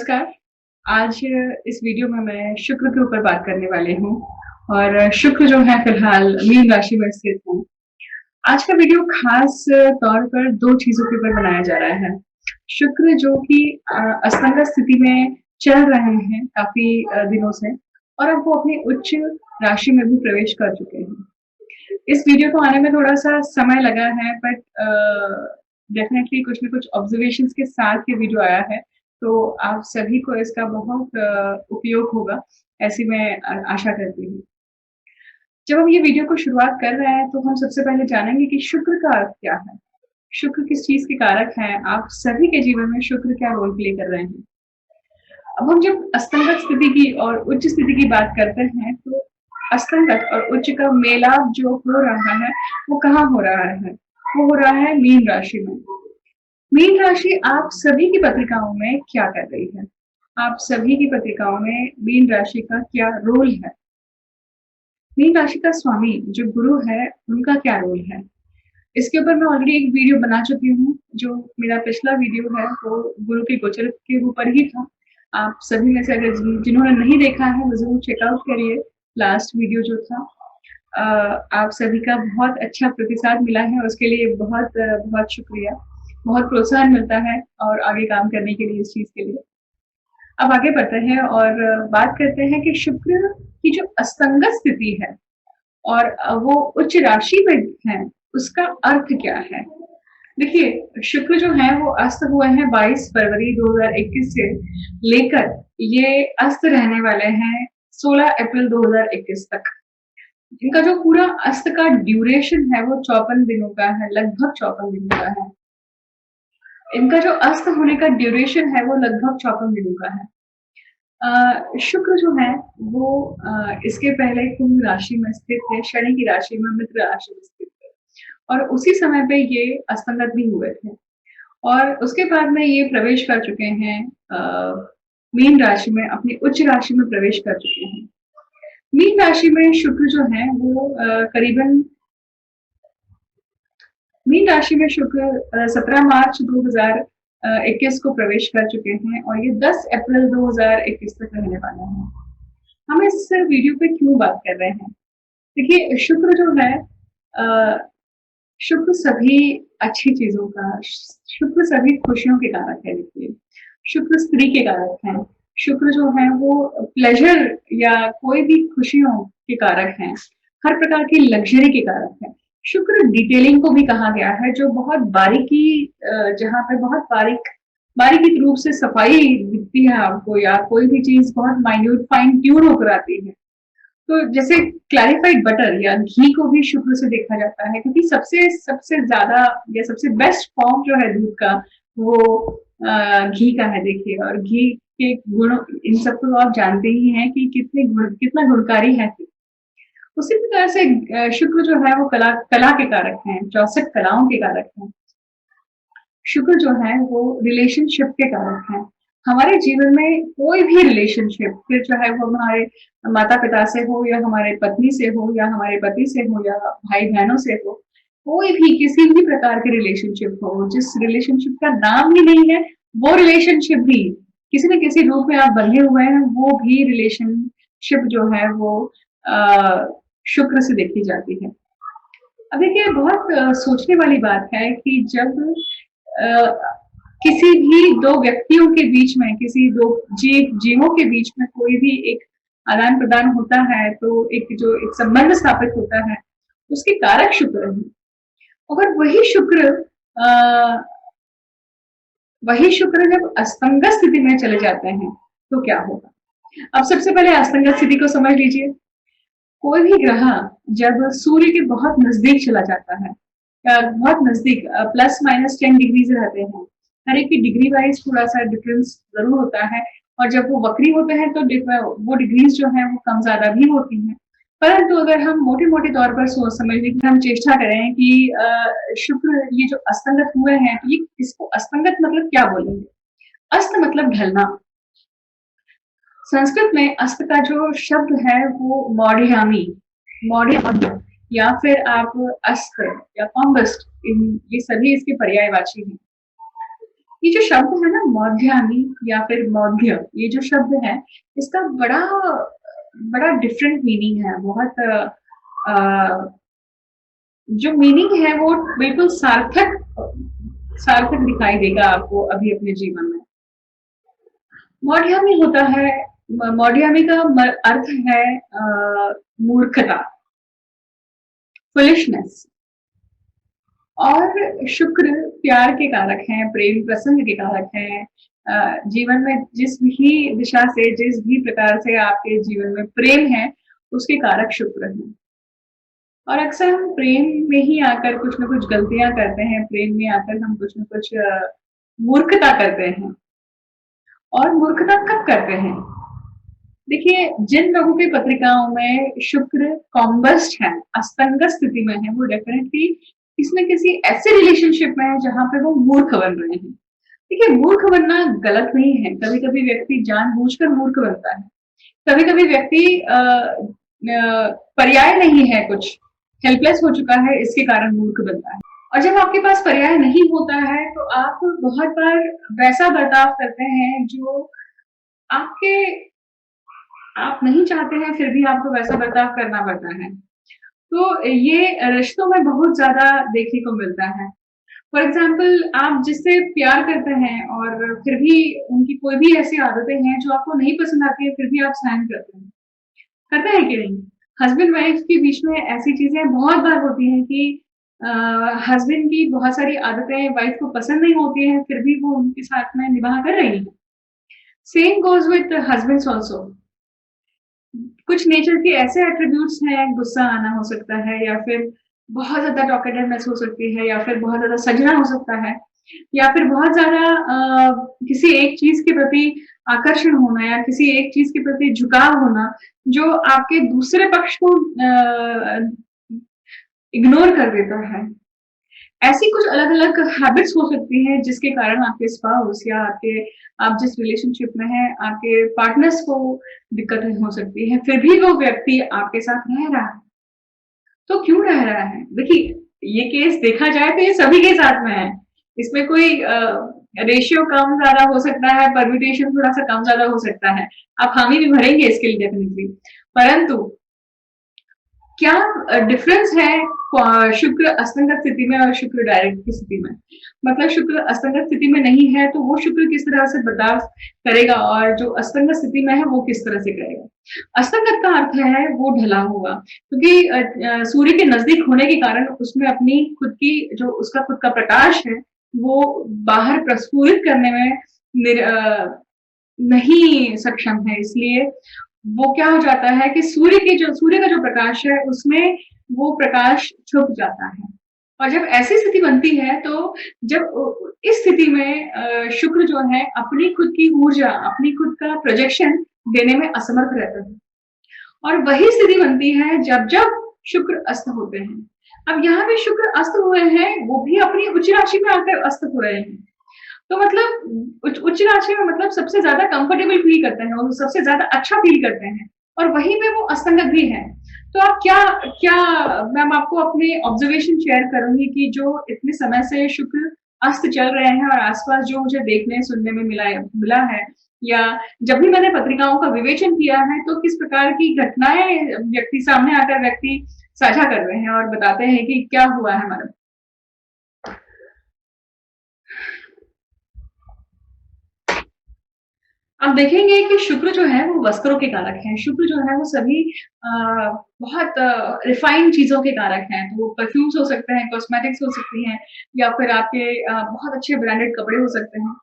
नमस्कार। आज इस वीडियो में मैं शुक्र के ऊपर बात करने वाली हूँ और शुक्र जो है फिलहाल मीन राशि में स्थित है। आज का वीडियो खास तौर पर 2 चीज़ों के ऊपर बनाया जा रहा है। शुक्र जो कि असंगत स्थिति में चल रहे हैं काफ़ी दिनों से और अब वो अपनी उच्च राशि में भी प्रवेश कर चुके हैं। इस वीडियो को आने में थोड़ा-सा समय लगा है बट डेफ़िनेटली कुछ न कुछ ऑब्ज़र्वेशंस के साथ ये वीडियो आया है, तो आप सभी को इसका बहुत उपयोग होगा, ऐसी मैं आशा करती हूँ। जब हम ये वीडियो को शुरुआत कर रहे हैं, तो हम सबसे पहले जानेंगे कि शुक्र का अर्थ क्या है? शुक्र किस चीज़ के कारक हैं? आप सभी के जीवन में शुक्र क्या रोल प्ले कर रहे हैं? अब हम जब असंगत स्थिति की और उच्च स्थिति की बात करते हैं, तो असंगत और उच्च का मेलाप जो हो रहा है, वो कहाँ हो रहा है? वो हो रहा है मीन राशि में। मीन राशि आप सभी की पत्रिकाओं में क्या कर रही है? आप सभी की पत्रिकाओं में मीन राशि का क्या रोल है? मीन राशि का स्वामी जो गुरु है, उनका क्या रोल है? इसके ऊपर मैं ऑलरेडी एक वीडियो बना चुकी हूँ, जो मेरा पिछला वीडियो है वो गुरु के गोचर के ऊपर ही था। आप सभी में से अगर जिन्होंने नहीं देखा है वो ज़रूर चेकआउट करिए लास्ट वीडियो जो था। आप सभी का बहुत अच्छा प्रतिसाद मिला है, उसके लिए बहुत शुक्रिया। बहुत प्रोत्साहन मिलता है और आगे काम करने के लिए इस चीज़ के लिए। अब आगे बढ़ते हैं और बात करते हैं कि शुक्र की जो असंगत स्थिति है और वो उच्च राशि में है, उसका अर्थ क्या है? देखिए, शुक्र जो है वो अस्त हुए हैं 22 फरवरी 2021 से लेकर ये अस्त रहने वाले हैं 16 अप्रैल 2021 तक। इनका जो पूरा अस्त का ड्यूरेशन है वो 54 दिनों का है, लगभग 54 दिनों का है। इनका जो अस्त होने का ड्यूरेशन है वो लगभग 54 दिनों का है। शुक्र जो है वो इसके पहले कुंभ राशि में स्थित है, शनि की राशि में मित्र राशि में स्थित है और उसी समय पे ये असंगत भी हुए थे और उसके बाद में ये प्रवेश कर चुके हैं मीन राशि में, अपनी उच्च राशि में प्रवेश कर चुके हैं। मीन राशि में शुक्र जो है वो करीबन मीन राशि में शुक्र 17 मार्च 2021 को प्रवेश कर चुके हैं और ये 10 अप्रैल 2021 तक रहने वाला है। हम इस वीडियो पे क्यों बात कर रहे हैं? देखिए, शुक्र जो है शुक्र सभी अच्छी चीज़ों का, शुक्र सभी खुशियों के कारक है देखिए। शुक्र स्त्री के कारक हैं। शुक्र जो है वो प्लेज़र या कोई भी खुशियों के कारक हैं। हर प्रकार की लग्ज़री के कारक हैं। शुक्र डिटेलिंग को भी कहा गया है जो बहुत बारीकी जहाँ पे बहुत बारीकी रूप से सफाई दिखती है आपको या कोई भी चीज़ बहुत माइन्यूट फाइन ट्यून होकर आती है। तो जैसे क्लैरिफाइड बटर या घी को भी शुक्र से देखा जाता है क्योंकि सबसे सबसे ज़्यादा या सबसे बेस्ट फॉर्म जो है दूध का वो घी का है देखिए और घी के गुण इन सबको तो आप जानते ही हैं कि कितना गुणकारी है। उसी प्रकार से शुक्र जो है वो कला के कारक हैं, 64 कलाओं के कारक हैं। शुक्र जो है वो रिलेशनशिप के कारक हैं। हमारे जीवन में कोई भी रिलेशनशिप फिर चाहे वो हमारे माता-पिता से हो या हमारे पत्नी से हो या हमारे पति से हो या भाई-बहनों से हो, कोई भी किसी भी प्रकार के रिलेशनशिप हो, जिस रिलेशनशिप का नाम ही नहीं है, वो रिलेशनशिप भी किसी न किसी रूप में आप बंधे हुए हैं, वो भी रिलेशनशिप जो है वो शुक्र से देखी जाती है। अब देखिए बहुत सोचने वाली बात है कि जब किसी भी 2 व्यक्तियों के बीच में, किसी 2 जीवों के बीच में कोई भी एक आदान-प्रदान होता है, तो एक संबंध स्थापित होता है, उसके कारक शुक्र हैं। अगर वही शुक्र जब असंगत स्थिति में चले जाते हैं, तो क्या होगा? अब सबसे पहले असंगत स्थिति को समझ लीजिए। कोई भी ग्रह जब सूर्य के बहुत नजदीक चला जाता है बहुत नजदीक प्लस माइनस 10 डिग्रीज रहते हैं, हर एक की डिग्री वाइज थोड़ा सा डिफरेंस जरूर होता है और जब वो वक्री होते हैं तो वो डिग्रीज जो है वो कम ज्यादा भी होती हैं। परंतु अगर हम मोटे मोटे तौर पर सोच समझने की हम चेष्टा करें कि शुक्र ये जो असंगत हुए हैं तो ये इसको असंगत मतलब क्या बोलेंगे? अस्त मतलब ढलना। संस्कृत में अस्त का जो शब्द है वो मौढ़्यामी या फिर आप अस्त्र या कॉम्बस्ट ये सभी इसके पर्यायवाची हैं। ये जो शब्द है ना मौध्यामी या फिर मौध्य, ये जो शब्द है इसका बड़ा बड़ा डिफरेंट मीनिंग है। बहुत जो मीनिंग है वो बिल्कुल सार्थक सार्थक दिखाई देगा आपको अभी अपने जीवन में। मौढ़्यामी होता है, मौढ़्यामी का अर्थ है मूर्खता, फुलिशनेस। और शुक्र प्यार के कारक हैं, प्रेम प्रसंग के कारक हैं। जीवन में जिस भी दिशा से, जिस भी प्रकार से आपके जीवन में प्रेम है, उसके कारक शुक्र हैं। और अक्सर हम प्रेम में ही आकर कुछ न कुछ गलतियां करते हैं, प्रेम में आकर हम कुछ न कुछ मूर्खता करते हैं। और मूर्खता कब करते हैं? देखिए, जिन लोगों की पत्रिकाओं में शुक्र कॉम्बस्ट है, अस्तंगत स्थिति में है, वो डेफिनेटली किसी न किसी ऐसे रिलेशनशिप में है जहां पे वो मूर्ख बन रहे हैं। देखिए, मूर्ख बनना गलत नहीं है। कभी कभी व्यक्ति जानबूझकर मूर्ख बनता है, कभी कभी व्यक्ति पर्याय नहीं है, कुछ हेल्पलेस हो चुका है, इसके कारण मूर्ख बनता है। और जब आपके पास पर्याय नहीं होता है तो आप बहुत बार वैसा बर्ताव करते हैं जो आपके आप नहीं चाहते हैं, फिर भी आपको वैसा बर्ताव करना पड़ता है। तो ये रिश्तों में बहुत ज्यादा देखने को मिलता है। फॉर एग्जाम्पल, आप जिससे प्यार करते हैं और फिर भी उनकी कोई भी ऐसी आदतें हैं जो आपको नहीं पसंद आती है, फिर भी आप सहन करते हैं कि नहीं? हस्बैंड वाइफ के बीच में ऐसी चीजें बहुत बार होती हैं कि हस्बैंड की बहुत सारी आदतें वाइफ को पसंद नहीं होती हैं, फिर भी वो उनके साथ में निभाह कर रही है। Same goes with husbands also. कुछ नेचर के ऐसे एट्रीब्यूट्स हैं, गुस्सा आना हो सकता है, या फिर बहुत ज्यादा टॉकेटिवनेस हो सकती है, या फिर बहुत ज्यादा सजना हो सकता है, या फिर बहुत ज्यादा किसी एक चीज के प्रति आकर्षण होना, या किसी एक चीज के प्रति झुकाव होना जो आपके दूसरे पक्ष को इग्नोर कर देता है। ऐसी कुछ अलग अलग हैबिट्स हो सकती हैं जिसके कारण आपके स्पाउस या आपके आप जिस रिलेशनशिप में हैं, आपके पार्टनर्स को दिक्कतें हो सकती है, फिर भी वो व्यक्ति आपके साथ रह रहा है। तो क्यों रह रहा है? देखिए, ये केस देखा जाए तो ये सभी के साथ में है। इसमें कोई रेशियो कम ज्यादा हो सकता है, परम्यूटेशन थोड़ा सा कम ज्यादा हो सकता है, आप हामी भी भरेंगे इसके लिए डेफिनेटली। परंतु क्या डिफरेंस है शुक्र अस्तंगत स्थिति में और शुक्र डायरेक्ट की स्थिति में? मतलब शुक्र अस्तंगत स्थिति में नहीं है तो वो शुक्र किस तरह से बर्ताव करेगा, और जो अस्तंगत स्थिति में है वो किस तरह से करेगा? अस्तंगत का अर्थ है वो ढला हुआ, क्योंकि सूर्य के नजदीक होने के कारण उसमें अपनी खुद की जो उसका खुद का प्रकाश है वो बाहर प्रस्फुरित करने में नहीं सक्षम है। इसलिए वो क्या हो जाता है कि सूर्य का जो प्रकाश है उसमें वो प्रकाश छुप जाता है। और जब ऐसी स्थिति बनती है तो जब इस स्थिति में शुक्र जो है अपनी खुद की ऊर्जा, अपनी खुद का प्रोजेक्शन देने में असमर्थ रहता है। और वही स्थिति बनती है जब जब शुक्र अस्त होते हैं। अब यहाँ पे शुक्र अस्त हुए हैं, वो भी अपनी उच्च राशि में आकर अस्त हो रहे हैं। तो मतलब उच्च राशि में मतलब सबसे ज्यादा कंफर्टेबल फील करते हैं और सबसे ज्यादा अच्छा फील करते हैं, और वहीं पे वो अस्तंगत भी है। तो आप क्या क्या मैम आपको अपने ऑब्जर्वेशन शेयर करूंगी कि जो इतने समय से शुक्र अस्त चल रहे हैं और आसपास जो मुझे देखने सुनने में मिला है, या जब भी मैंने पत्रिकाओं का विवेचन किया है, तो किस प्रकार की घटनाएं व्यक्ति सामने आकर व्यक्ति साझा कर रहे हैं और बताते हैं कि क्या हुआ है हमारा। आप देखेंगे कि शुक्र जो है वो वस्त्रों के कारक हैं। शुक्र जो है वो सभी बहुत रिफाइंड चीजों के कारक हैं। तो वो परफ्यूम्स हो सकते हैं, कॉस्मेटिक्स हो सकती हैं, या फिर आपके बहुत अच्छे ब्रांडेड कपड़े हो सकते हैं।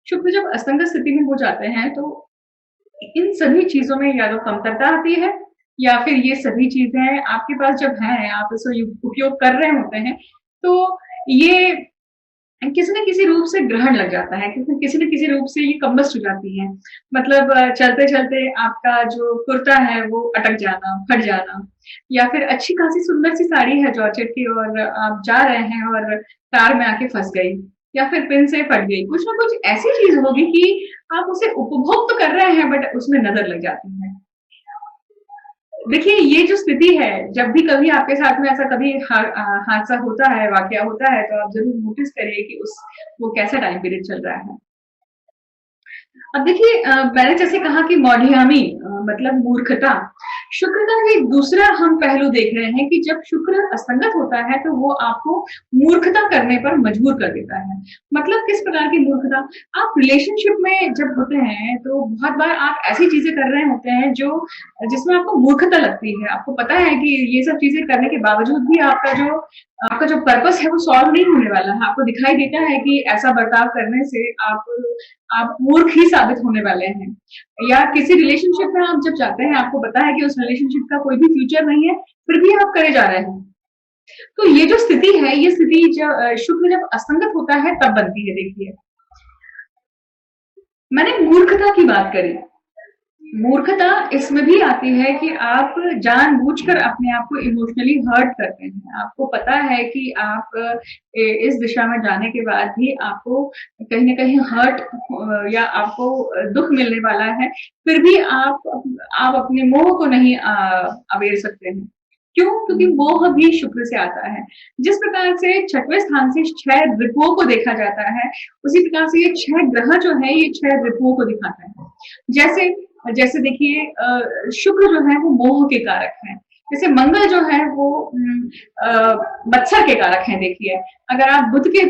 शुक्र जब अस्तंगत स्थिति में हो जाते हैं तो इन सभी चीजों में या तो कमतरता आती है, या फिर ये सभी चीजें आपके पास जब हैं, आप इसको उपयोग कर रहे होते हैं, तो ये किसी न किसी रूप से ग्रहण लग जाता है, किसी न किसी रूप से ये कम्बस्ट हो जाती है। मतलब चलते-चलते आपका जो कुर्ता है वो अटक जाना, फट जाना, या फिर अच्छी खासी सुंदर सी साड़ी है जॉर्जेट की और आप जा रहे हैं और तार में आके फँस गई, या फिर पिन से फट गई। कुछ ना कुछ ऐसी चीज़ होगी कि आप उसे उपभोग तो कर रहे हैं बट उसमें नज़र लग जाती है। देखिए ये जो स्थिति है, जब भी कभी आपके साथ में ऐसा कभी हादसा होता है, वाकया होता है, तो आप ज़रूर नोटिस करिए कि उस वो कैसा टाइम पीरियड चल रहा है। अब देखिए मैंने जैसे कहा कि मौढ़ियामी मतलब मूर्खता। शुक्र का एक दूसरा हम पहलू देख रहे हैं कि जब शुक्र असंगत होता है तो वो आपको मूर्खता करने पर मजबूर कर देता है। मतलब किस प्रकार की मूर्खता? आप रिलेशनशिप में जब होते हैं तो बहुत बार आप ऐसी चीजें कर रहे होते हैं जो जिसमें आपको मूर्खता लगती है। आपको पता है कि ये सब चीजें करने के बावजूद भी आपका जो पर्पस है वो सॉल्व नहीं होने वाला है। आपको दिखाई देता है कि ऐसा बर्ताव करने से आप मूर्ख ही साबित होने वाले हैं। या किसी रिलेशनशिप में आप जब जाते हैं, आपको पता है कि उस रिलेशनशिप का कोई भी फ्यूचर नहीं है, फिर भी आप करे जा रहे हैं। तो ये जो स्थिति है, ये स्थिति जब शुक्र जब असंगत होता है तब बनती है। देखिए, मैंने मूर्खता की बात करी। मूर्खता इसमें भी आती है कि आप जानबूझकर अपने आप को इमोशनली हर्ट करते हैं। आपको पता है कि आप इस दिशा में जाने के बाद भी आपको कहीं न कहीं हर्ट या आपको दुःख मिलने वाला है, फिर भी आप अपने मोह को नहीं अवेर सकते हैं। क्यों? क्योंकि मोह भी शुक्र से आता है। जिस प्रकार से 6वें स्थान से 6 ऋपुओं को देखा जाता है, उसी प्रकार से ये 6 ग्रह जो है, ये 6 ऋपुओं को दिखाता है। जैसे जैसे देखिए शुक्र जो है वो मोह के कारक है। जैसे मंगल जो है वो मत्सर के कारक है। देखिए, अगर आप बुध के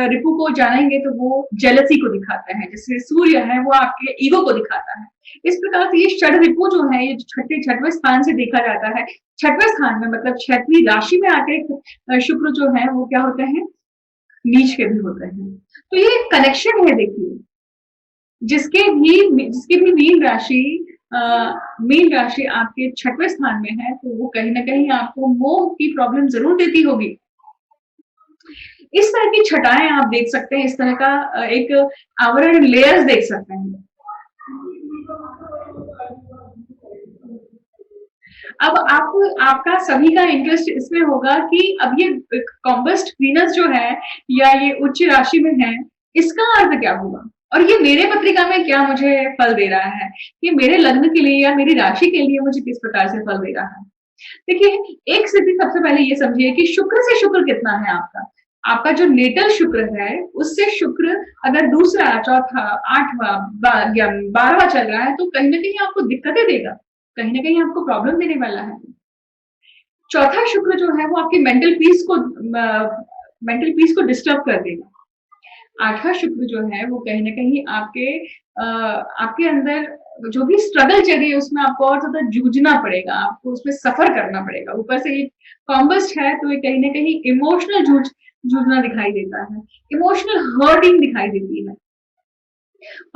रिपु को जानेंगे तो वो जेलसी को दिखाता है। जैसे सूर्य है वो आपके ईगो को दिखाता है। इस प्रकार से ये षड रिपु जो है, ये छठवें स्थान से देखा जाता है। छठवें स्थान में मतलब छठवीं राशि में आके शुक्र जो है वो क्या होते हैं, नीच के भी होते हैं। तो ये कनेक्शन है। देखिए, जिसकी भी मीन राशि आपके 6वें स्थान में है, तो वो कहीं न कहीं आपको मोह की प्रॉब्लम ज़रूर देती होगी। इस तरह की छटाएँ आप देख सकते हैं, इस तरह का एक आवरण लेयर्स देख सकते हैं। अब आपका सभी का इंटरेस्ट इसमें होगा कि अब ये कॉम्बस्ट वीनस जो है या ये उच्च राशि में है, इसका अर्थ क्या होगा? और ये मेरे पत्रिका में क्या मुझे फल दे रहा है? ये मेरे लग्न के लिए या मेरी राशि के लिए मुझे किस प्रकार से फल दे रहा है? देखिए, एक स्थिति सबसे पहले ये समझिए कि शुक्र से शुक्र कितना है आपका। आपका जो नेटल शुक्र है, उससे शुक्र अगर दूसरा, चौथा, 8वां या 12वां चल रहा है, तो कहीं न कहीं आपको दिक्कतें देगा। कहीं न कहीं आपको प्रॉब्लम देने वाला है। चौथा शुक्र जो है वो आपकी मेंटल पीस को डिस्टर्ब कर देगा। 8वां शुक्र जो है वो कहीं न कहीं आपके अंदर जो भी स्ट्रगल चल रही है उसमें आपको और ज़्यादा जूझना पड़ेगा, आपको उसमें सफ़र करना पड़ेगा। ऊपर से ये कॉम्बस्ट है तो ये कहीं न कहीं इमोशनल जूझना दिखाई देता है, इमोशनल हर्टिंग दिखाई देती है।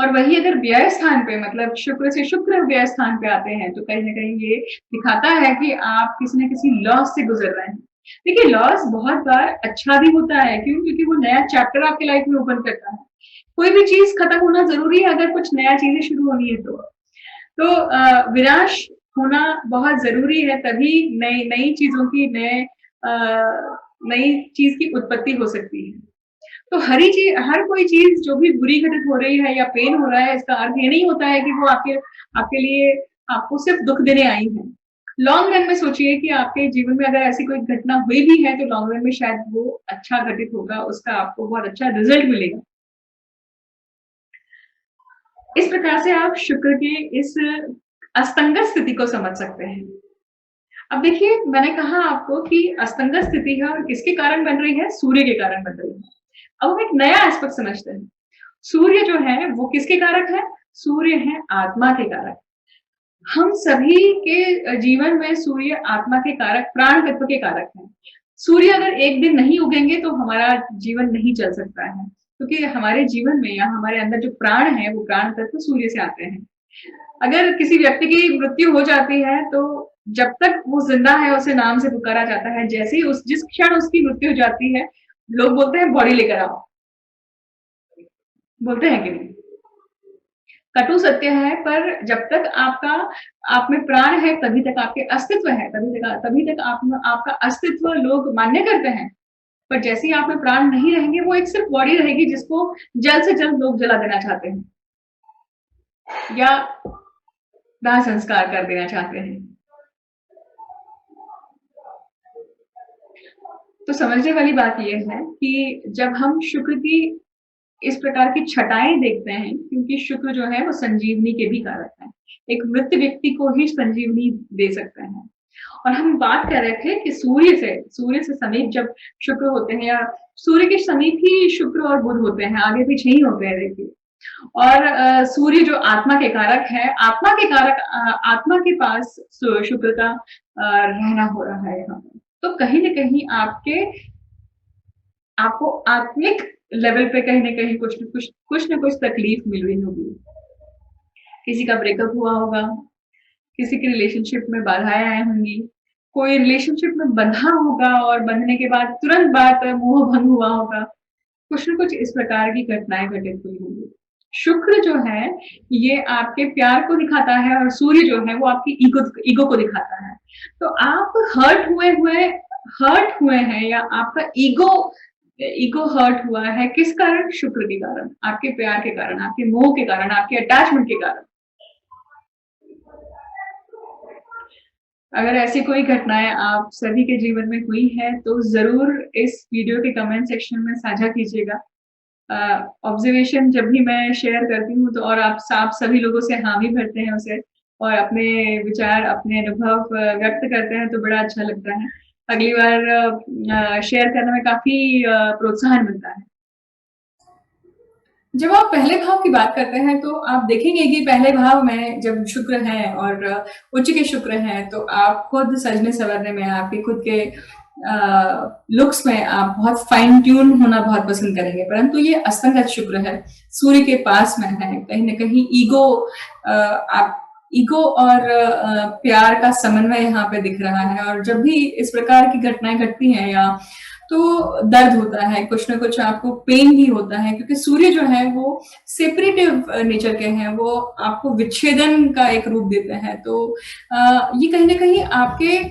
और वही अगर व्यय स्थान पे मतलब शुक्र से शुक्र व्यय स्थान पे आते हैं तो कहीं न कहीं ये दिखाता है कि आप किसी न किसी लॉस से गुज़र रहे हैं। देखिए, लॉस बहुत बार अच्छा भी होता है। क्यों? क्योंकि वो नया चैप्टर आपकी लाइफ में ओपन करता है। कोई भी चीज़ खत्म होना ज़रूरी है अगर कुछ नया चीज़ें शुरू होनी है तो। तो विनाश होना बहुत ज़रूरी है, तभी नई नई चीज़ों की नई चीज़ की उत्पत्ति हो सकती है। तो हर कोई चीज़ जो भी बुरी घटित हो रही है या पेन हो रहा है, इसका अर्थ ये नहीं होता है कि वो आपके आपके लिए आपको सिर्फ दुःख देने आई है। लॉन्ग रन में सोचिए कि आपके जीवन में अगर ऐसी कोई घटना हुई भी है, तो लॉन्ग रन में शायद वो अच्छा घटित होगा, उसका आपको बहुत अच्छा रिज़ल्ट मिलेगा। इस प्रकार से आप शुक्र के इस अस्तंगत स्थिति को समझ सकते हैं। अब देखिए, मैंने कहा आपको कि अस्तंगत स्थिति है और किसके कारण बन रही है? सूर्य के कारण बन रही है। अब हम एक नया एस्पेक्ट समझते हैं। सूर्य जो है वो किसके कारक है? सूर्य है आत्मा के कारक। हम सभी के जीवन में सूर्य आत्मा के कारक, प्राण तत्व के कारक हैं। सूर्य अगर एक दिन नहीं उगेंगे तो हमारा जीवन नहीं चल सकता है, क्योंकि हमारे जीवन में या हमारे अंदर जो प्राण है वो प्राण तत्व सूर्य से आते हैं। अगर किसी व्यक्ति की मृत्यु हो जाती है तो जब तक वो जिंदा है उसे नाम से पुकारा जाता है। जैसे ही उस जिस क्षण उसकी मृत्यु हो जाती है, लोग बोलते हैं बॉडी लेकर आओ। बोलते हैं कि नहीं? कटु सत्य है, पर जब तक आप में प्राण है तभी तक आपके अस्तित्व है, तभी तक आपका अस्तित्व लोग मान्य करते हैं। पर जैसे ही आप में प्राण नहीं रहेंगे, वो एक सिर्फ बॉडी रहेगी जिसको जल्द से जल्द लोग जला देना चाहते हैं। या दाह संस्कार कर देना चाहते हैं। तो समझने वाली बात ये है कि जब हम शुक्र की इस प्रकार की छटाएं देखते हैं, क्योंकि शुक्र जो है वो संजीवनी के भी कारक है। एक मृत व्यक्ति को ही संजीवनी दे सकते हैं। और हम बात कर रहे थे कि सूर्य से समीप जब शुक्र होते हैं, या सूर्य के समीप ही शुक्र और बुध होते हैं, आगे पीछे ही होते हैं देखिए। और सूर्य जो आत्मा के कारक है, आत्मा के पास शुक्र का रहना हो रहा है यहाँ पे। तो कहीं न कहीं आपको आत्मिक लेवल पे कहीं न कहीं कुछ न कुछ तकलीफ मिल रही होगी। किसी का ब्रेकअप हुआ होगा, किसी की रिलेशनशिप में बाधाएँ आई होंगी, कोई रिलेशनशिप में बंधा होगा और बंधने के बाद तुरंत बाद मोह भंग हुआ होगा। कुछ न कुछ इस प्रकार की घटनाएँ घटित हुई होंगी। शुक्र जो है, ये आपके प्यार को दिखाता है और सूर्य जो है वो आपकी ईगो को दिखाता है। तो आप हर्ट हुए हैं, या आपका ईगो हर्ट हुआ है, किस कारण? शुक्र के कारण, आपके प्यार के कारण, आपके मोह के कारण, आपके अटैचमेंट के कारण। अगर ऐसी कोई घटनाएँ आप सभी के जीवन में हुई है तो ज़रूर इस वीडियो के कमेंट सेक्शन में साझा कीजिएगा। ऑब्जर्वेशन जब भी मैं शेयर करती हूँ तो और आप सभी लोगों से हाँ भी भरते हैं उसे, और अपने विचार, अपने अनुभव व्यक्त करते हैं, तो बड़ा अच्छा लगता है। अगली बार शेयर करने में काफ़ी प्रोत्साहन मिलता है। जब आप पहले भाव की बात करते हैं तो आप देखेंगे कि पहले भाव में जब शुक्र है और उच्च के शुक्र हैं, तो आप खुद सजने-संवरने में, आपके खुद के लुक्स में आप बहुत फाइन ट्यून होना बहुत पसंद करेंगे। परंतु ये असंगत शुक्र है, सूर्य के पास में है, कहीं न कहीं ईगो और प्यार का समन्वय यहाँ पे दिख रहा है। और जब भी इस प्रकार की घटनाएँ घटती हैं, या तो दर्द होता है, कुछ न कुछ आपको पेन भी होता है, क्योंकि सूर्य जो है वो सेपरेटिव नेचर के हैं, वो आपको विच्छेदन का एक रूप देते हैं। तो ये कहीं न कहीं आपके,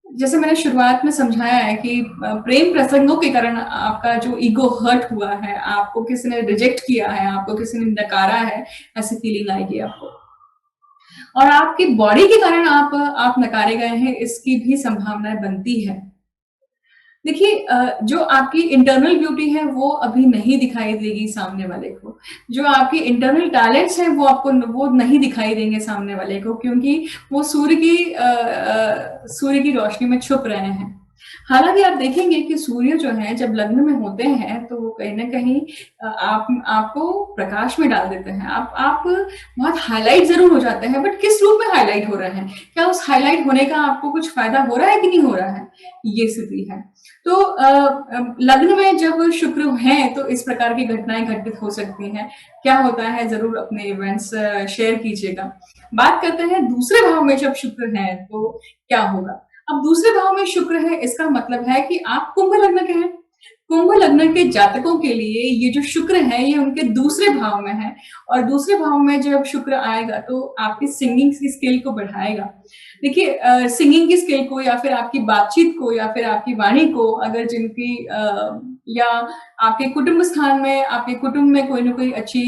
जैसे मैंने शुरुआत में समझाया है कि प्रेम प्रसंगों के कारण आपका जो ईगो हर्ट हुआ है, आपको किसी ने रिजेक्ट किया है, आपको किसी ने नकारा है, ऐसी फीलिंग आएगी आपको। और आपकी बॉडी के कारण आप नकारे गए हैं, इसकी भी संभावनाएँ बनती है। देखिए, जो आपकी इंटरनल ब्यूटी है वो अभी नहीं दिखाई देगी सामने वाले को। जो आपके इंटरनल टैलेंट्स हैं वो नहीं दिखाई देंगे सामने वाले को, क्योंकि वो सूर्य की रोशनी में छुप रहे हैं। हालाँकि आप देखेंगे कि सूर्य जो है जब लग्न में होते हैं तो वो कहीं न कहीं आपको प्रकाश में डाल देते हैं। आप बहुत हाइलाइट ज़रूर हो जाते हैं, बट किस रूप में हाइलाइट हो रहे हैं? क्या उस हाइलाइट होने का आपको कुछ फ़ायदा हो रहा है कि नहीं हो रहा है? ये स्थिति है। तो लग्न में जब शुक्र हैं तो इस प्रकार की घटनाएँ घटित हो सकती हैं। क्या होता है, ज़रूर अपने इवेंट्स शेयर कीजिएगा। बात करते हैं दूसरे भाव में जब शुक्र हैं तो क्या होगा? अब दूसरे भाव में शुक्र है, इसका मतलब है कि आप कुंभ लग्न के हैं। कुंभ लग्न के जातकों के लिए ये जो शुक्र है ये उनके दूसरे भाव में है, और दूसरे भाव में जब शुक्र आएगा तो आपकी सिंगिंग की स्किल को बढ़ाएगा। देखिए, सिंगिंग की स्किल को, या फिर आपकी बातचीत को, या फिर आपकी वाणी को, अगर या आपके कुटुंब स्थान में, आपके कुटुंब में कोई न कोई अच्छी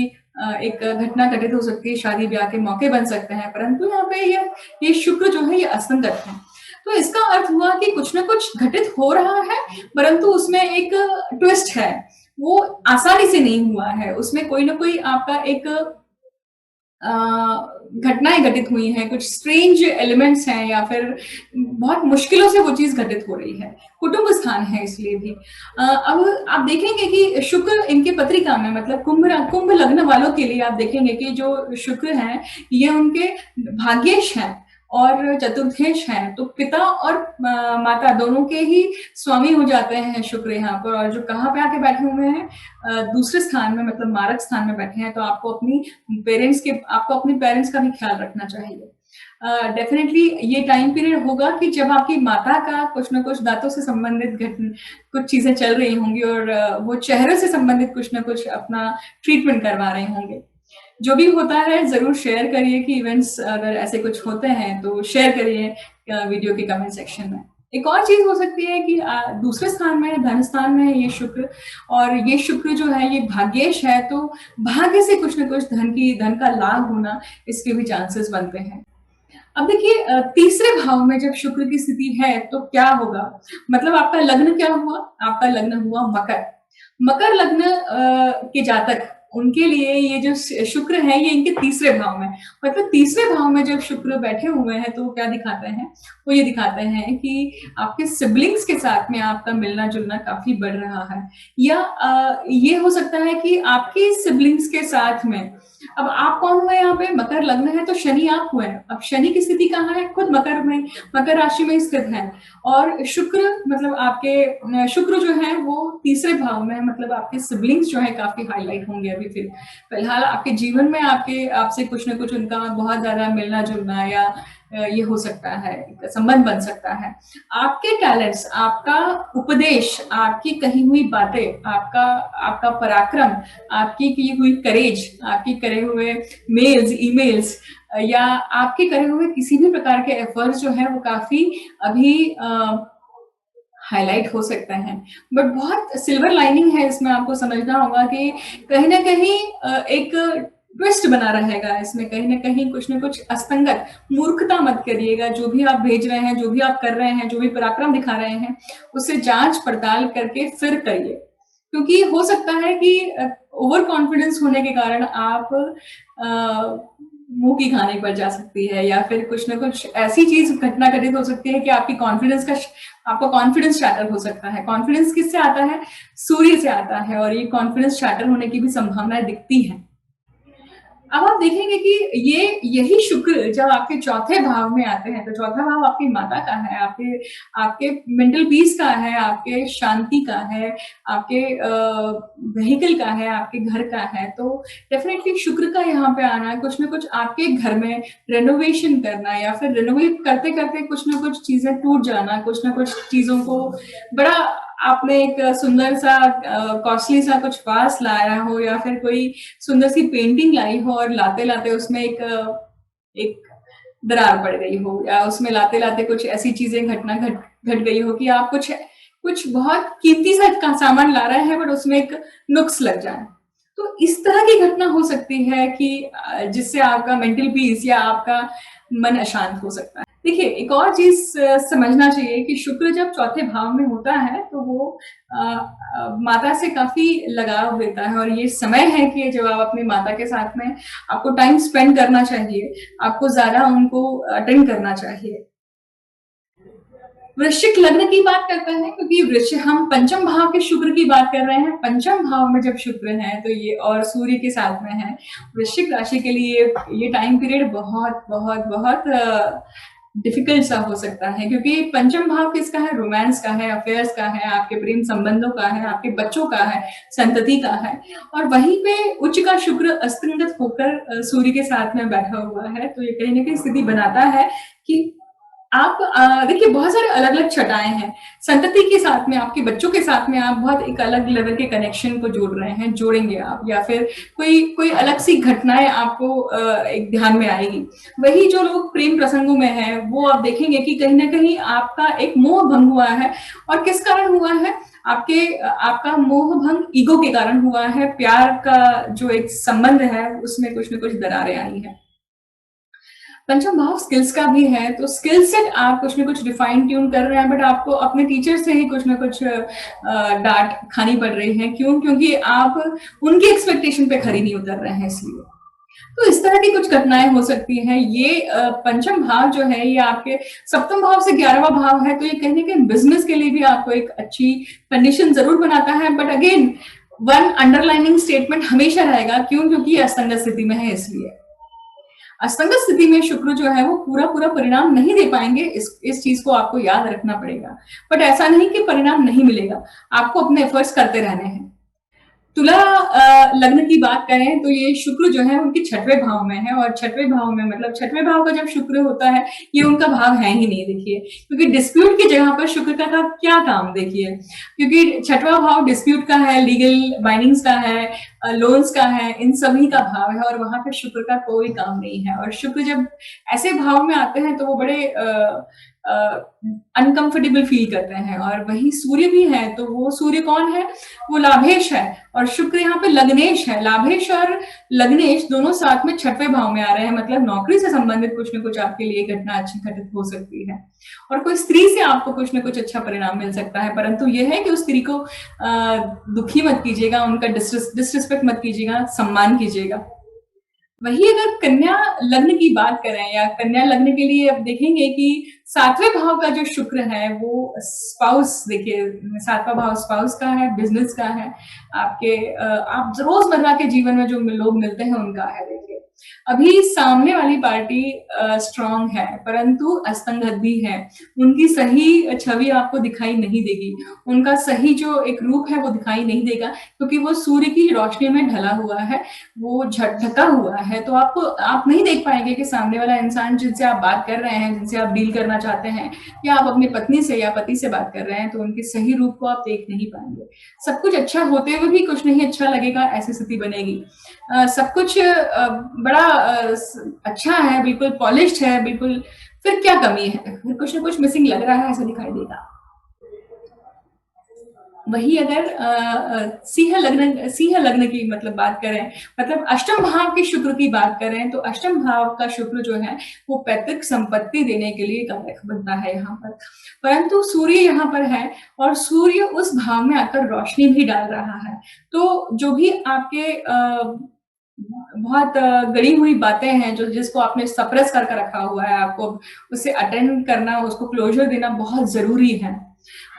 एक घटना घटित हो सकती है, शादी-ब्याह के मौके बन सकते हैं, परंतु यहाँ पे ये शुक्र जो है ये असंगत है। तो इसका अर्थ हुआ कि कुछ न कुछ घटित हो रहा है, परंतु उसमें एक ट्विस्ट है। वो आसानी से नहीं हुआ है, उसमें कोई न कोई आपका एक अ, घटनाएँ घटित हुई हैं, कुछ स्ट्रेंज एलिमेंट्स हैं, या फिर बहुत मुश्किलों से वो चीज़ घटित हो रही है। कुटुंब स्थान है इसलिए भी। अब आप देखेंगे कि शुक्र इनके पत्रिका में, मतलब कुंभ लग्न वालों के लिए आप देखेंगे कि जो शुक्र हैं, ये उनके भाग्येश हैं और चतुर्थेश हैं। तो पिता और माता दोनों के ही स्वामी हो जाते हैं शुक्र यहाँ पर, और जो कहाँ पे आके बैठे हुए हैं, दूसरे स्थान में, मतलब मारक स्थान में बैठे हैं। तो आपको अपने पेरेंट्स का भी ख्याल रखना चाहिए। डेफिनिटली ये टाइम पीरियड होगा कि जब आपकी माता का कुछ न कुछ दाँतों से संबंधित कुछ चीज़ें चल रही होंगी, और वो चेहरे से संबंधित कुछ न कुछ अपना ट्रीटमेंट करवा रहे होंगे। जो भी होता है ज़रूर शेयर करिए, कि इवेंट्स अगर ऐसे कुछ होते हैं तो शेयर करिए वीडियो के कमेंट सेक्शन में। एक और चीज़ हो सकती है कि दूसरे स्थान में, धन स्थान में है ये शुक्र, और ये शुक्र जो है ये भाग्येश है, तो भाग्य से कुछ न कुछ धन का लाभ होना, इसके भी चांसेस बनते हैं। अब देखिए तीसरे भाव में जब शुक्र की स्थिति है तो क्या होगा? मतलब आपका लग्न क्या हुआ? आपका लग्न हुआ मकर। मकर लग्न के जातक उनके लिए ये जो शुक्र है ये इनके तीसरे भाव में, मतलब तीसरे भाव में जब शुक्र बैठे हुए हैं तो वो क्या दिखाते हैं? वो ये दिखाते हैं कि आपके सिबलिंग्स के साथ में आपका मिलना-जुलना काफ़ी बढ़ रहा है, या ये हो सकता है कि आपके सिबलिंग्स के साथ में, अब आप कौन हुए यहाँ पे? मकर लग्न है तो शनि आप हुए हैं। अब शनि की स्थिति कहाँ है? खुद मकर में, मकर राशि में स्थित है, और शुक्र मतलब आपके शुक्र जो है वो तीसरे भाव में है, मतलब आपके सिबलिंग्स जो है काफ़ी हाइलाइट होंगे अभी फिलहाल आपके जीवन में, आपके आपसे कुछ न कुछ उनका बहुत ज़्यादा मिलना-जुलना, या ये हो सकता है, संबंध बन सकता है। आपके टैलेंट्स, आपका उपदेश, आपकी कही हुई बातें, आपका आपका पराक्रम, आपकी की हुई करेज, आपके करे हुए मेल्स, ईमेल्स, या आपके करे हुए किसी भी प्रकार के एफर्ट्स जो है वो काफ़ी अभी हाइलाइट हो सकते हैं। बट बहुत सिल्वर लाइनिंग है इसमें, आपको समझना होगा कि कहीं न कहीं एक ट्विस्ट बना रहेगा इसमें, कहीं न कहीं कुछ न कुछ असंगत, मूर्खता मत करिएगा, जो भी आप भेज रहे हैं, जो भी आप कर रहे हैं, जो भी पराक्रम दिखा रहे हैं, उससे जाँच-पड़ताल करके फिर करिए। क्योंकि हो सकता है कि ओवर कॉन्फिडेंस होने के कारण आप मुँह की खाने पड़ जा सकती है, या फिर कुछ न कुछ ऐसी चीज़ घटना घटित हो सकती है कि आपका कॉन्फिडेंस शैटर हो सकता है। कॉन्फिडेंस किससे आता है? सूर्य से आता है, और ये कॉन्फिडेंस शैटर होने की भी संभावनाएँ दिखती हैं। अब आप देखेंगे कि यही शुक्र जब आपके चौथे भाव में आते हैं, तो चौथा भाव आपकी माता का है, आपके आपके मेंटल पीस का है, आपके शांति का है, आपके व्हीकल का है, आपके घर का है, तो डेफ़िनेटली शुक्र का यहाँ पे आना, कुछ न कुछ आपके घर में रेनोवेशन करना, या फिर रेनोवेट करते-करते कुछ न कुछ चीज़ें टूट जाना, कुछ न कुछ चीज़ों को बड़ा, आपने एक सुंदर सा कॉस्टली सा कुछ वास लाया हो, या फिर कोई सुंदर सी पेंटिंग लाई हो, और लाते-लाते उसमें एक दरार पड़ गई हो, या उसमें लाते-लाते कुछ ऐसी चीज़ें घटना घट घट गई हो कि आप कुछ कुछ बहुत कीमती सा का सामान ला रहे हैं, बट उसमें एक नुक्स लग जाए। तो इस तरह की घटना हो सकती है कि जिससे आपका मेंटल पीस या आपका मन अशांत हो सकता है। देखिए, एक और चीज़ समझना चाहिए कि शुक्र जब चौथे भाव में होता है तो वो माता से काफ़ी लगाव देता है, और ये समय है कि जब आप अपनी माता के साथ में आपको टाइम स्पेंड करना चाहिए, आपको ज़्यादा उनको अटेंड करना चाहिए। वृश्चिक लग्न की बात करते हैं, क्योंकि हम पंचम भाव के शुक्र की बात कर रहे हैं। पंचम भाव में जब शुक्र है तो ये, और सूर्य के साथ में है, वृश्चिक राशि के लिए ये टाइम पीरियड बहुत बहुत बहुत डिफिकल्ट सा हो सकता है, क्योंकि पंचम भाव किसका है? रोमांस का है, अफेयर्स का है, आपके प्रेम संबंधों का है, आपके बच्चों का है, संतति का है, और वहीं पे उच्च का शुक्र अस्तंगत होकर सूर्य के साथ में बैठा हुआ है, तो ये कहीं न कहीं स्थिति बनाता है कि आप देखिए, बहुत सारे अलग-अलग छटाएँ हैं। संतति के साथ में, आपके बच्चों के साथ में आप बहुत एक अलग लेवल के कनेक्शन को जोड़ रहे हैं, जोड़ेंगे आप, या फिर कोई कोई अलग-सी घटनाएँ आपको एक ध्यान में आएगी। वही जो लोग प्रेम प्रसंगों में हैं, वो आप देखेंगे कि कहीं न कहीं आपका एक मोह भंग हुआ है, और किस कारण हुआ है? आपका मोह भंग ईगो के कारण हुआ है, प्यार का जो एक संबंध है, उसमें कुछ न कुछ दरारें आई हैं। पंचम भाव स्किल्स का भी है, तो स्किल सेट आप कुछ न कुछ डिफाइन ट्यून कर रहे हैं, बट आपको अपने टीचर से ही कुछ न कुछ डाँट खानी पड़ रही है। क्यों? क्योंकि आप उनकी एक्सपेक्टेशन पे खरी नहीं उतर रहे हैं, इसलिए। तो इस तरह की कुछ घटनाएँ हो सकती हैं। ये पंचम भाव जो है ये आपके सप्तम भाव से 11वां भाव है, तो ये कहीं न कहीं बिज़नेस के लिए भी आपको एक अच्छी कंडीशन ज़रूर बनाता है, but again one underlining statement हमेशा रहेगा, क्यों? क्योंकि ये असंगत स्थिति में है, इसलिए। असंगत स्थिति में शुक्र जो है वो पूरा-पूरा परिणाम नहीं दे पाएँगे, इस चीज़ को आपको याद रखना पड़ेगा। बट ऐसा नहीं कि परिणाम नहीं मिलेगा, आपको अपने एफर्ट्स करते रहने हैं। तुला लग्न की बात करें तो ये शुक्र जो है उनके छठवें भाव में है, और छठवें भाव में मतलब छठवें भाव का जब शुक्र होता है, ये उनका भाव है ही नहीं, देखिए, क्योंकि डिस्प्यूट की जगह पर शुक्र का क्या काम, देखिए, क्योंकि छठवां भाव डिस्प्यूट का है, लीगल बाइंडिंग्स का है, लोन्स का है, इन सभी का भाव है, और वहां पर शुक्र का कोई काम नहीं है। और शुक्र जब ऐसे भाव में आते हैं तो वो बड़े अनकंफर्टेबल फील करते हैं। और वही सूर्य भी है, तो वो सूर्य कौन है? वो लाभेश है, और शुक्र यहाँ पे लग्नेश है। लाभेश और लग्नेश दोनों साथ में छठवें भाव में आ रहे हैं, मतलब नौकरी से संबंधित कुछ न कुछ आपके लिए घटना अच्छी घटित हो सकती है, और कोई स्त्री से आपको कुछ न कुछ अच्छा परिणाम मिल सकता है। परंतु यह है कि उस स्त्री को दुखी मत कीजिएगा, उनका डिसरिस्पेक्ट मत कीजिएगा, सम्मान कीजिएगा। वही अगर कन्या लग्न की बात करें, या कन्या लग्न के लिए अब देखेंगे कि सातवें भाव का जो शुक्र है वो स्पाउस, देखिए सातवां भाव स्पाउस का है, बिजनेस का है, आपके आप रोजमर्रा के जीवन में जो लोग मिलते हैं उनका है। देखिए अभी सामने वाली पार्टी स्ट्रांग है, परंतु असंगत भी है। उनकी सही छवि आपको दिखाई नहीं देगी, उनका सही जो एक रूप है वो दिखाई नहीं देगा, क्योंकि वो सूर्य की रोशनी में ढला हुआ है, वो ढका हुआ है। तो आप नहीं देख पाएंगे कि सामने वाला इंसान जिनसे आप बात कर रहे हैं, जिनसे आप डील करना चाहते हैं, या आप अपनी पत्नी से या पति से बात कर रहे हैं, तो उनके सही रूप को आप देख नहीं पाएंगे। सब कुछ अच्छा होते हुए भी कुछ नहीं अच्छा लगेगा, ऐसी स्थिति बनेगी। सब कुछ बड़ा अच्छा है, बिल्कुल पॉलिश्ड है, बिल्कुल, फिर क्या कमी है? फिर कुछ ना कुछ मिसिंग लग रहा है, ऐसा दिखाई देगा। वही अगर सिंह लग्न की मतलब बात करें, मतलब अष्टम भाव के शुक्र की बात करें, तो अष्टम भाव का शुक्र जो है वो पैतृक संपत्ति देने के लिए कारक बनता है यहाँ पर। परंतु सूर्य यहाँ पर है, और सूर्य उस भाव में आकर रोशनी भी डाल रहा है। तो जो भी आपके बहुत गड़ी हुई बातें हैं, जो जिसको आपने सप्रेस करके रखा हुआ है, आपको उसे अटेंड करना, उसको क्लोजर देना बहुत जरूरी है।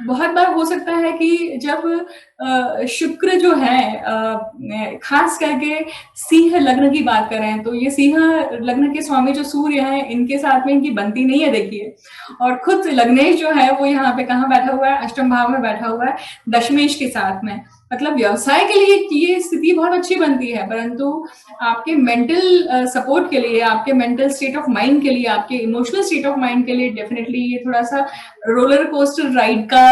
बहुत बार हो सकता है कि जब शुक्र जो है, खास करके सिंह लग्न की बात करें, तो ये सिंह लग्न के स्वामी जो सूर्य हैं, इनके साथ में इनकी बनती नहीं है, देखिए। और खुद लग्नेश जो है वो यहाँ पे कहाँ बैठा हुआ है? अष्टम भाव में बैठा हुआ है, दशमेश के साथ में। मतलब व्यवसाय के लिए ये स्थिति बहुत अच्छी बनती है, परंतु आपके मेंटल सपोर्ट के लिए, आपके मेंटल स्टेट ऑफ माइंड के लिए, आपके इमोशनल स्टेट ऑफ माइंड के लिए डेफिनेटली ये थोड़ा सा रोलर कोस्टर राइड का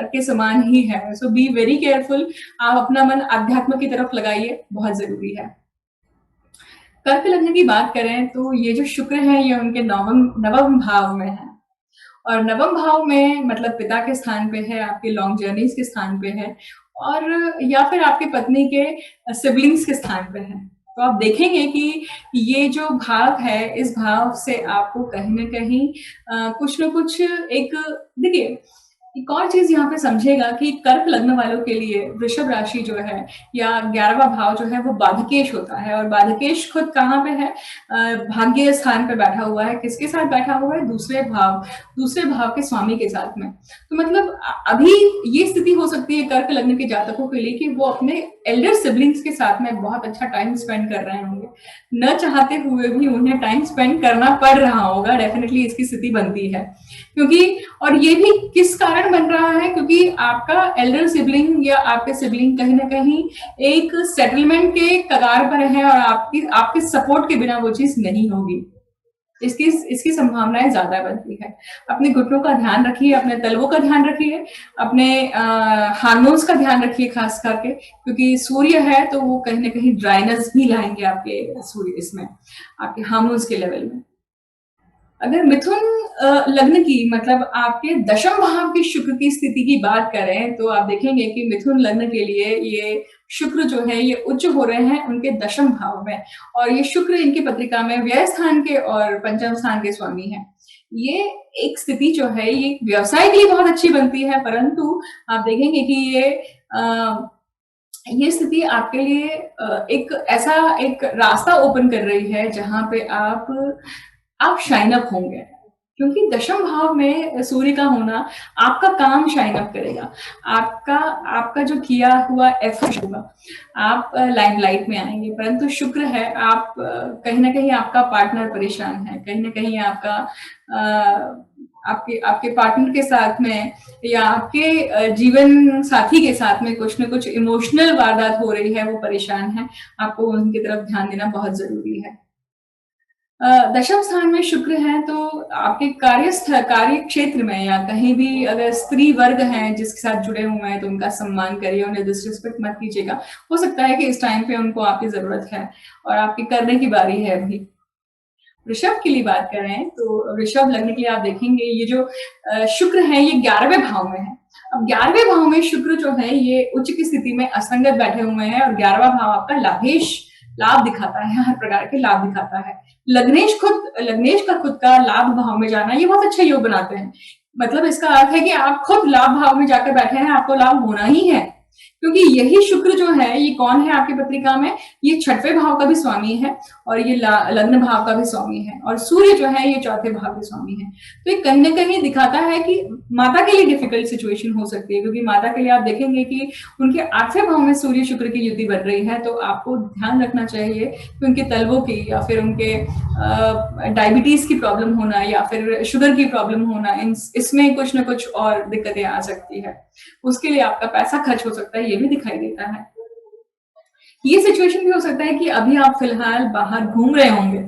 के समान ही है। सो बी वेरी केयरफुल। आप अपना मन अध्यात्म की तरफ लगाइए, बहुत जरूरी है। कर्क लग्न की बात करें, तो ये जो शुक्र है ये उनके नवम भाव में है, और नवम भाव में मतलब पिता के स्थान पे है, आपके लॉन्ग जर्नीज के स्थान पे है, और या फिर आपके पत्नी के सिबलिंग्स के स्थान पे है। तो आप देखेंगे कि ये जो भाव है, इस भाव से आपको कहीं ना कहीं कुछ ना कुछ एक, देखिए एक और चीज यहाँ पे समझेगा कि कर्क लग्न वालों के लिए वृषभ राशि जो है, या 11वां भाव जो है वो बाधकेश होता है, और बाधकेश खुद कहाँ पे है? भाग्य स्थान पे बैठा हुआ है। किसके साथ बैठा हुआ है? दूसरे भाव के स्वामी के साथ में। तो मतलब अभी ये स्थिति हो सकती है कर्क लग्न के जातकों के लिए कि वो अपने एल्डर सिबलिंग्स के साथ में बहुत अच्छा टाइम स्पेंड कर रहे होंगे, न चाहते हुए भी उन्हें टाइम स्पेंड करना पड़ रहा होगा। डेफिनेटली इसकी स्थिति बनती है, क्योंकि और ये भी किस कारण बन रहा है? क्योंकि आपका एल्डर सिबलिंग या आपके सिबलिंग कहीं ना कहीं एक सेटलमेंट के कगार पर है, और आपके सपोर्ट के बिना वो चीज नहीं होगी। इसकी इसकी संभावनाएं ज्यादा बनती है। अपने घुटनों का ध्यान रखिए, अपने तलवों का ध्यान रखिए, अपने हार्मोन्स का ध्यान रखिए खास करके, क्योंकि सूर्य है तो वो कहीं ना कहीं ड्राइनेस भी लाएंगे आपके सूर्य इसमें, आपके हार्मोन्स के लेवल में। अगर मिथुन लग्न की मतलब आपके दशम भाव के शुक्र की स्थिति की बात करें, तो आप देखेंगे कि मिथुन लग्न के लिए ये शुक्र जो है ये उच्च हो रहे हैं उनके दशम भाव में, और ये शुक्र इनकी पत्रिका में व्यय स्थान के और पंचम स्थान के स्वामी हैं। ये एक स्थिति जो है ये व्यवसाय के लिए बहुत अच्छी बनती है, परंतु आप देखेंगे कि ये स्थिति आपके लिए एक ऐसा एक रास्ता ओपन कर रही है जहां पे आप शाइन अप होंगे, क्योंकि दशम भाव में सूर्य का होना आपका काम शाइन अप करेगा, आपका आपका जो किया हुआ एफर्ट होगा, आप लाइमलाइट में आएंगे। परंतु शुक्र है, आप कहीं ना कहीं आपका पार्टनर परेशान है, कहीं ना कहीं आपका आपके आपके पार्टनर के साथ में या आपके जीवन साथी के साथ में कुछ न कुछ इमोशनल वारदात हो रही है, वो परेशान है, आपको उनकी तरफ ध्यान देना बहुत जरूरी है। दशम स्थान में शुक्र है, तो आपके कार्य क्षेत्र में या कहीं भी अगर स्त्री वर्ग हैं जिसके साथ जुड़े हुए हैं, तो उनका सम्मान करिए, उन्हें डिसरिस्पेक्ट मत कीजिएगा। हो सकता है कि इस टाइम पे उनको आपकी जरूरत है और आपकी करने की बारी है अभी। वृषभ के लिए बात करें तो वृषभ लग्न के लिए आप देखेंगे ये जो शुक्र है ये 11वें भाव में है। अब 11वें भाव में शुक्र जो है ये उच्च की स्थिति में असंगत बैठे हुए हैं और 11वां भाव आपका लाभेश लाभ दिखाता है, हर प्रकार के लाभ दिखाता है। लग्नेश का खुद का लाभ भाव में जाना ये बहुत अच्छा योग बनाते हैं। मतलब इसका अर्थ है कि आप खुद लाभ भाव में जाकर बैठे हैं, आपको लाभ होना ही है, क्योंकि यही शुक्र जो है ये कौन है आपकी पत्रिका में, ये 6वें भाव का भी स्वामी है और ये लग्न भाव का भी स्वामी है और सूर्य जो है ये 4थे भाव के स्वामी है। तो ये कहीं ना कहीं दिखाता है कि माता के लिए डिफिकल्ट सिचुएशन हो सकती है, क्योंकि माता के लिए आप देखेंगे कि उनके 8वें भाव में सूर्य शुक्र की युति बन रही है। तो आपको ध्यान रखना चाहिए कि उनके तलवों की या फिर उनके डायबिटीज की प्रॉब्लम होना या फिर शुगर की प्रॉब्लम होना, इसमें कुछ ना कुछ और दिक्कतें आ सकती है। उसके लिए आपका पैसा खर्च हो सकता है, ये भी दिखाई देता है। ये सिचुएशन भी हो सकता है कि अभी आप फिलहाल बाहर घूम रहे होंगे,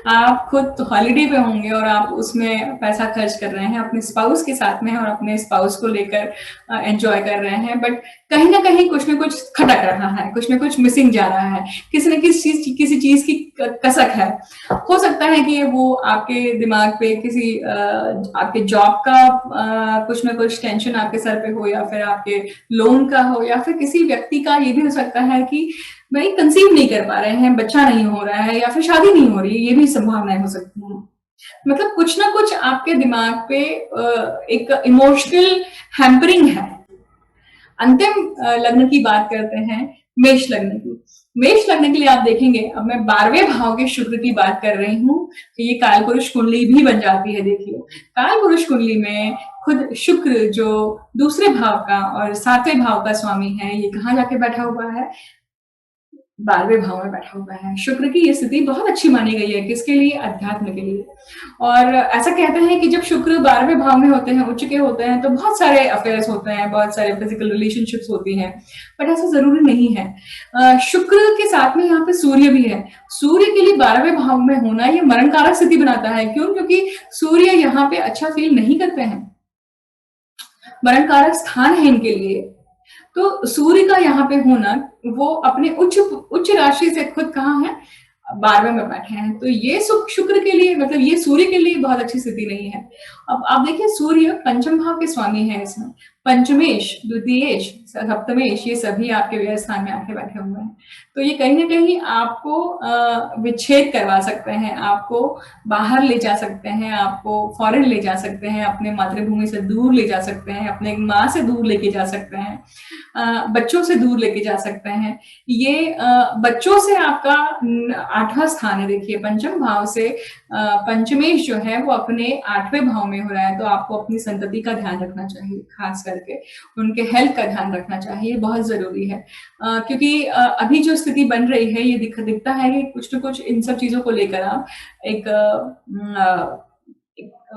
आप खुद हॉलिडे पे होंगे और आप उसमें पैसा खर्च कर रहे हैं अपने स्पाउस के साथ में और अपने स्पाउस को लेकर एंजॉय कर रहे हैं, बट कहीं ना कहीं कुछ ना कुछ खटक रहा है, कुछ ना कुछ मिसिंग जा रहा है, किसी न किसी चीज की कसक है। हो सकता है कि वो आपके दिमाग पे किसी आपके जॉब का कुछ ना कुछ टेंशन आपके सर पे हो, या फिर आपके लोन का हो, या फिर किसी व्यक्ति का ये भी हो सकता है कि भाई कंसीव नहीं कर पा रहे हैं, बच्चा नहीं हो रहा है, या फिर शादी नहीं हो रही है, ये भी संभावनाएं हो सकती हैं। मतलब कुछ ना कुछ आपके दिमाग पे एक इमोशनल हैम्परिंग है। अंतिम लग्न की बात करते हैं, मेष लग्न की। मेष लग्न के लिए आप देखेंगे, अब मैं 12वें भाव के शुक्र की बात कर रही हूँ, तो ये काल पुरुष कुंडली भी बन जाती है। देखिए, काल पुरुष कुंडली में खुद शुक्र जो दूसरे भाव का और 7वें भाव का स्वामी है, ये कहाँ जाके बैठा हुआ है, 12वें भाव में बैठा हुआ है। शुक्र की ये स्थिति बहुत अच्छी मानी गई है, किसके लिए, अध्यात्म के लिए। और ऐसा कहते हैं कि जब शुक्र 12वें भाव में होते हैं, उच्च के होते हैं, तो बहुत सारे अफेयर्स होते हैं, बहुत सारे फिजिकल रिलेशनशिप्स होती हैं, बट ऐसा जरूरी नहीं है। शुक्र के साथ में यहाँ पे सूर्य भी है। सूर्य के लिए 12वें भाव में होना ये मरण कारक स्थिति बनाता है। क्यों? क्योंकि सूर्य यहाँ पे अच्छा फील नहीं करते हैं, मरण कारक स्थान है इनके लिए। तो सूर्य का यहाँ पे होना, वो अपने उच्च राशि से खुद कहाँ है, 12वें में बैठे हैं, तो ये शुक्र के लिए, मतलब ये सूर्य के लिए बहुत अच्छी स्थिति नहीं है। अब आप देखिए, सूर्य पंचम भाव के स्वामी है, इसमें पंचमेश, द्वितीयेश, सप्तमेश, ये सभी आपके व्यय स्थान में आके बैठे हुए हैं। तो ये कहीं ना कहीं आपको विच्छेद करवा सकते हैं, आपको बाहर ले जा सकते हैं, आपको फॉरेन ले जा सकते हैं, अपने मातृभूमि से दूर ले जा सकते हैं, अपने माँ से दूर लेके जा सकते हैं, बच्चों से दूर लेके जा सकते हैं। ये बच्चों से आपका 8वां स्थान है। देखिए, पंचम भाव से पंचमेश जो है वो अपने 8वें भाव में हो रहा है, तो आपको अपनी संतति का ध्यान रखना चाहिए, खास करके उनके हेल्थ का ध्यान रखना चाहिए, बहुत जरूरी है। क्योंकि अभी जो स्थिति बन रही है, ये दिखता है कि कुछ न कुछ इन सब चीजों को लेकर आप एक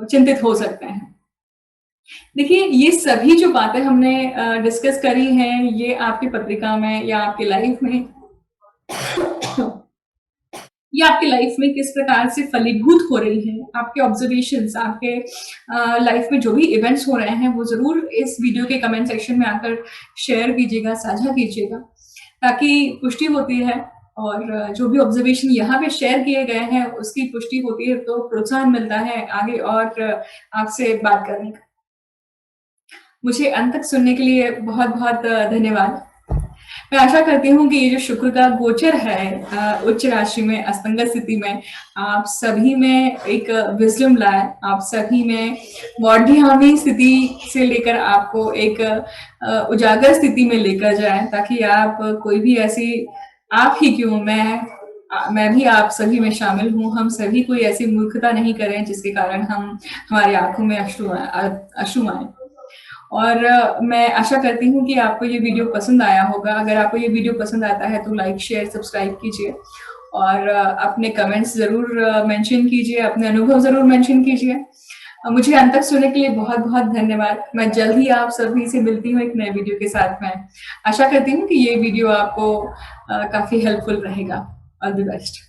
चिंतित हो सकते हैं। देखिए, ये सभी जो बातें हमने डिस्कस करी हैं, ये आपकी पत्रिका में या आपकी लाइफ में ये आपकी लाइफ में किस प्रकार से फलीभूत हो रही है, आपके ऑब्जर्वेशंस, आपके लाइफ में जो भी इवेंट्स हो रहे हैं, वो जरूर इस वीडियो के कमेंट सेक्शन में आकर शेयर कीजिएगा, साझा कीजिएगा, ताकि पुष्टि होती है और जो भी ऑब्जर्वेशन यहाँ पे शेयर किए गए हैं उसकी पुष्टि होती है, तो प्रोत्साहन मिलता है आगे और आपसे बात करने का। मुझे अंत तक सुनने के लिए बहुत बहुत धन्यवाद। मैं आशा करती हूँ कि ये जो शुक्र का गोचर है उच्च राशि में अस्तंगत स्थिति में, आप सभी में एक विजडम लाए, आप सभी में मौढ़्यहामी स्थिति से लेकर आपको एक उजागर स्थिति में लेकर जाए, ताकि आप कोई भी ऐसी, आप ही क्यों, मैं भी आप सभी में शामिल हूँ, हम सभी कोई ऐसी मूर्खता नहीं करें जिसके कारण हमारी आंखों में अश्रु आए। और मैं आशा करती हूँ कि आपको ये वीडियो पसंद आया होगा। अगर आपको ये वीडियो पसंद आता है तो लाइक, शेयर, सब्सक्राइब कीजिए और अपने कमेंट्स जरूर मेंशन कीजिए, अपने अनुभव जरूर मेंशन कीजिए। मुझे अंत तक सुनने के लिए बहुत बहुत धन्यवाद। मैं जल्द ही आप सभी से मिलती हूँ एक नए वीडियो के साथ में। आशा करती हूँ कि ये वीडियो आपको काफी हेल्पफुल रहेगा। All the best.